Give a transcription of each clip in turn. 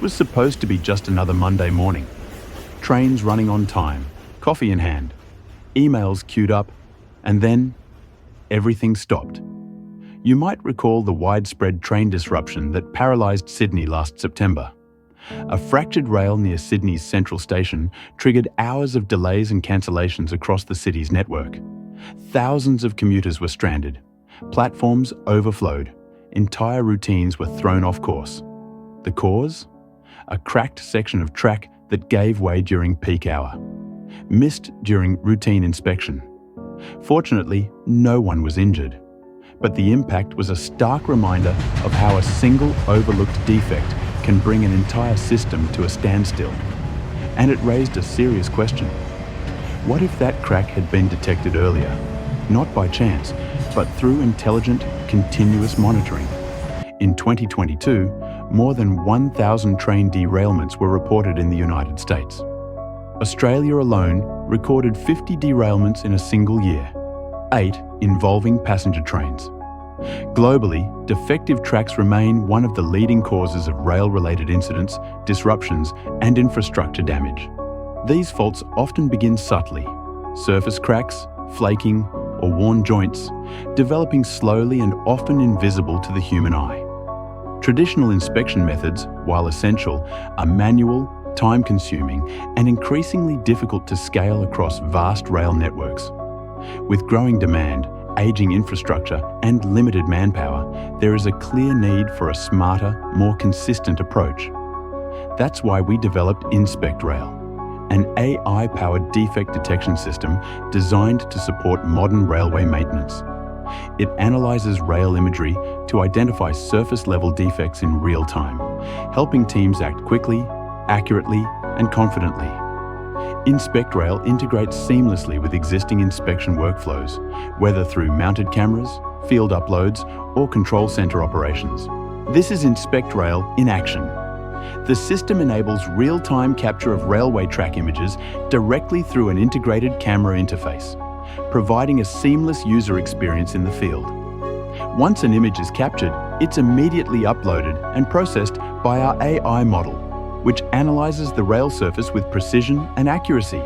was supposed to be just another Monday morning. Trains running on time, coffee in hand, emails queued up, and then everything stopped. You might recall the widespread train disruption that paralysed Sydney last September. A fractured rail near Sydney's Central Station triggered hours of delays and cancellations across the city's network. Thousands of commuters were stranded. Platforms overflowed. Entire routines were thrown off course. The cause? A cracked section of track that gave way during peak hour. Missed during routine inspection. Fortunately, no one was injured. But the impact was a stark reminder of how a single overlooked defect can bring an entire system to a standstill. And it raised a serious question. What if that crack had been detected earlier, not by chance, but through intelligent, continuous monitoring? In 2022, more than 1,000 train derailments were reported in the United States. Australia alone recorded 50 derailments in a single year, 8 involving passenger trains. Globally, defective tracks remain one of the leading causes of rail-related incidents, disruptions, and infrastructure damage. These faults often begin subtly: surface cracks, flaking, or worn joints, developing slowly and often invisible to the human eye. Traditional inspection methods, while essential, are manual, time-consuming, and increasingly difficult to scale across vast rail networks. With growing demand, aging infrastructure, and limited manpower, there is a clear need for a smarter, more consistent approach. That's why we developed InspectRail, an AI-powered defect detection system designed to support modern railway maintenance. It analyzes rail imagery to identify surface-level defects in real time, helping teams act quickly, accurately, and confidently. InspectRail integrates seamlessly with existing inspection workflows, whether through mounted cameras, field uploads, or control center operations. This is InspectRail in action. The system enables real-time capture of railway track images directly through an integrated camera interface, providing a seamless user experience in the field. Once an image is captured, it's immediately uploaded and processed by our AI model, which analyzes the rail surface with precision and accuracy.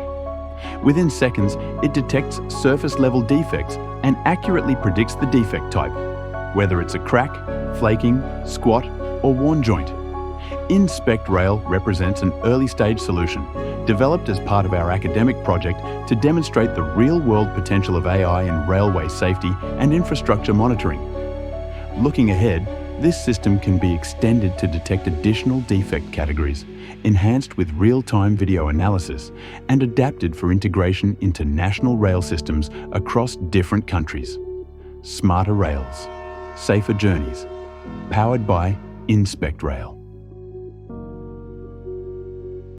Within seconds, it detects surface-level defects and accurately predicts the defect type, whether it's a crack, flaking, squat, or worn joint. InspectRail represents an early-stage solution developed as part of our academic project to demonstrate the real-world potential of AI in railway safety and infrastructure monitoring. Looking ahead, this system can be extended to detect additional defect categories, enhanced with real-time video analysis, and adapted for integration into national rail systems across different countries. Smarter rails, safer journeys, powered by InspectRail.